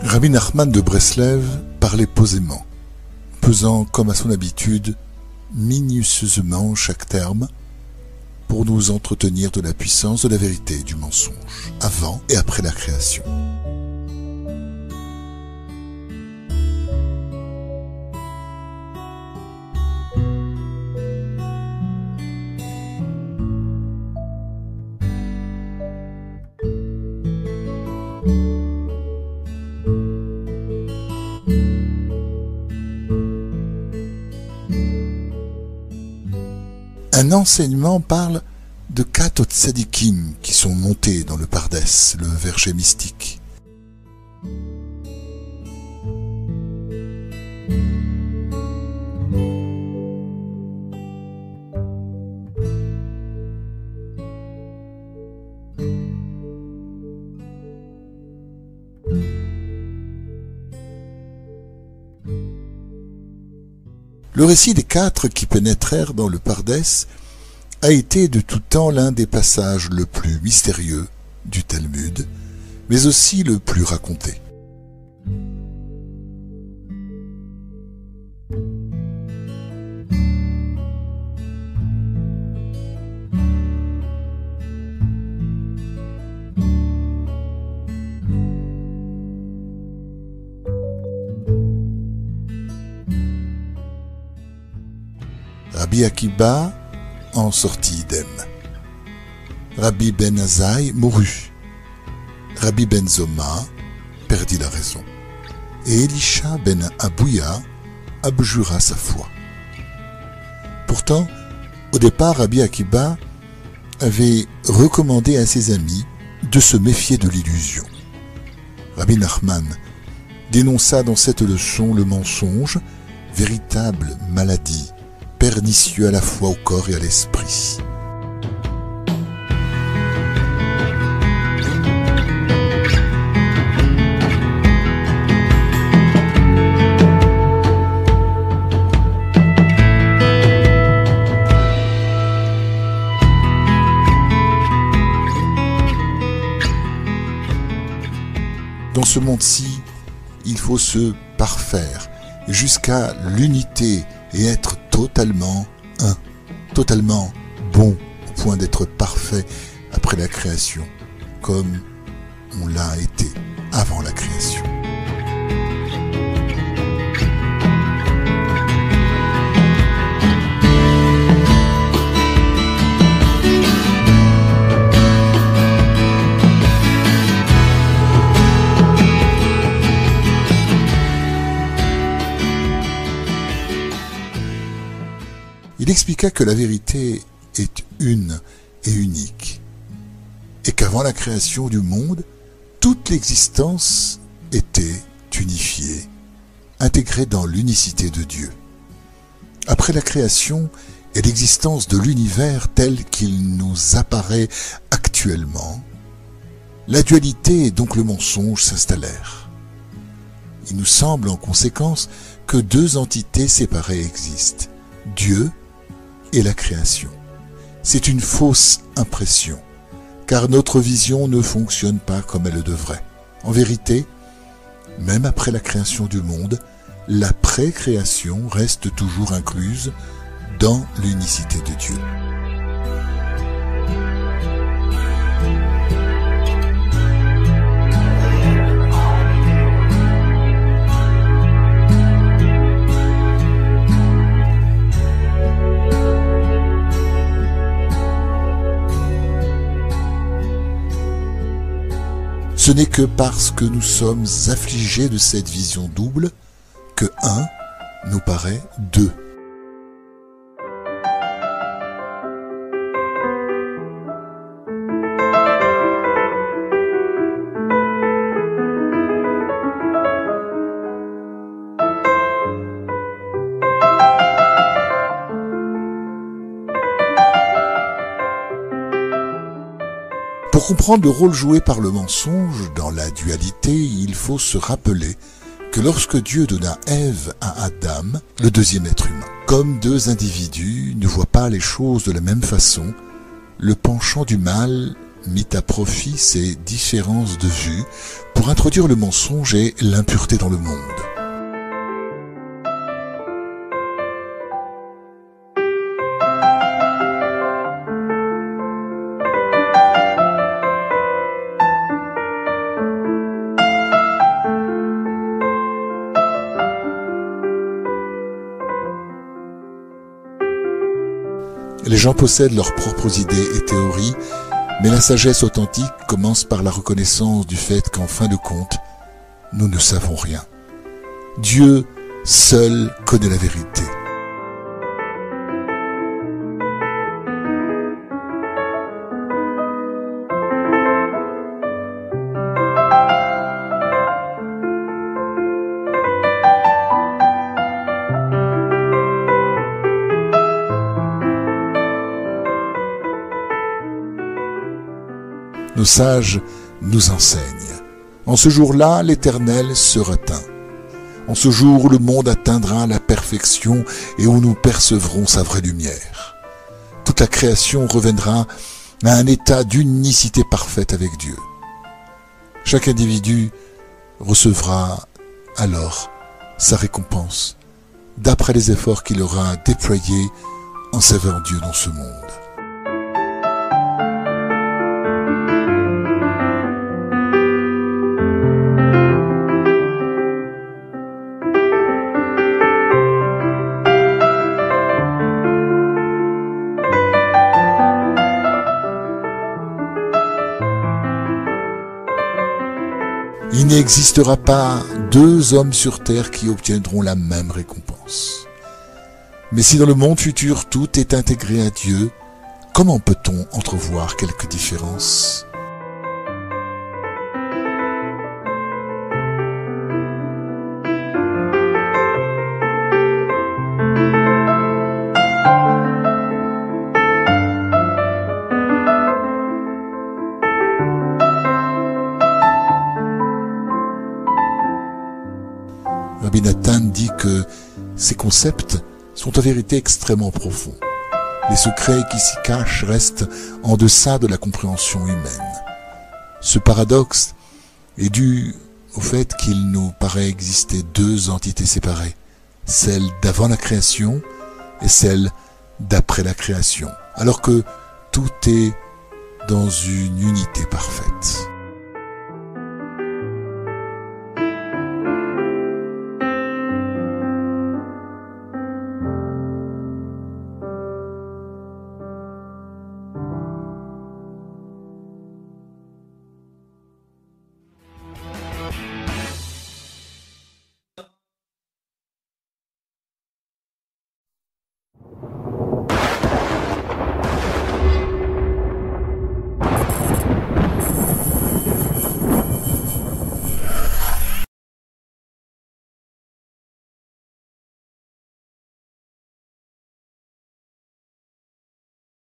Rabbi Nachman de Breslev parlait posément, pesant comme à son habitude minutieusement chaque terme pour nous entretenir de la puissance de la vérité et du mensonge, avant et après la création. Un enseignement parle de 4 tzadikim qui sont montés dans le Pardès, le verger mystique. Le récit des 4 qui pénétrèrent dans le Pardès a été de tout temps l'un des passages le plus mystérieux du Talmud, mais aussi le plus raconté. Rabbi Akiba en sortit idem. Rabbi Ben Azai mourut. Rabbi Ben Zoma perdit la raison. Et Elisha Ben Abouya abjura sa foi. Pourtant, au départ, Rabbi Akiba avait recommandé à ses amis de se méfier de l'illusion. Rabbi Nachman dénonça dans cette leçon le mensonge, véritable maladie, pernicieux à la fois au corps et à l'esprit. Dans ce monde-ci, il faut se parfaire jusqu'à l'unité et être totalement un, totalement bon, au point d'être parfait après la création, comme on l'a été avant la création. Il expliqua que la vérité est une et unique, et qu'avant la création du monde, toute l'existence était unifiée, intégrée dans l'unicité de Dieu. Après la création et l'existence de l'univers tel qu'il nous apparaît actuellement, la dualité et donc le mensonge s'installèrent. Il nous semble en conséquence que 2 entités séparées existent, Dieu et la création. C'est une fausse impression, car notre vision ne fonctionne pas comme elle devrait. En vérité, même après la création du monde, la pré-création reste toujours incluse dans l'unicité de Dieu. Ce n'est que parce que nous sommes affligés de cette vision double que 1 nous paraît 2. Pour comprendre le rôle joué par le mensonge dans la dualité, il faut se rappeler que lorsque Dieu donna Ève à Adam, le 2e être humain, comme 2 individus ne voient pas les choses de la même façon, le penchant du mal mit à profit ces différences de vue pour introduire le mensonge et l'impureté dans le monde. Les gens possèdent leurs propres idées et théories, mais la sagesse authentique commence par la reconnaissance du fait qu'en fin de compte, nous ne savons rien. Dieu seul connaît la vérité. Nos sages nous enseignent. En ce jour-là, l'Éternel sera teint. En ce jour où le monde atteindra la perfection et où nous percevrons sa vraie lumière. Toute la création reviendra à un état d'unicité parfaite avec Dieu. Chaque individu recevra alors sa récompense, d'après les efforts qu'il aura déployés en servant Dieu dans ce monde. Il n'existera pas deux hommes sur terre qui obtiendront la même récompense. Mais si dans le monde futur tout est intégré à Dieu, comment peut-on entrevoir quelques différences ? Rabbi Nathan dit que ces concepts sont en vérité extrêmement profonds. Les secrets qui s'y cachent restent en deçà de la compréhension humaine. Ce paradoxe est dû au fait qu'il nous paraît exister deux entités séparées, celle d'avant la création et celle d'après la création, alors que tout est dans une unité parfaite.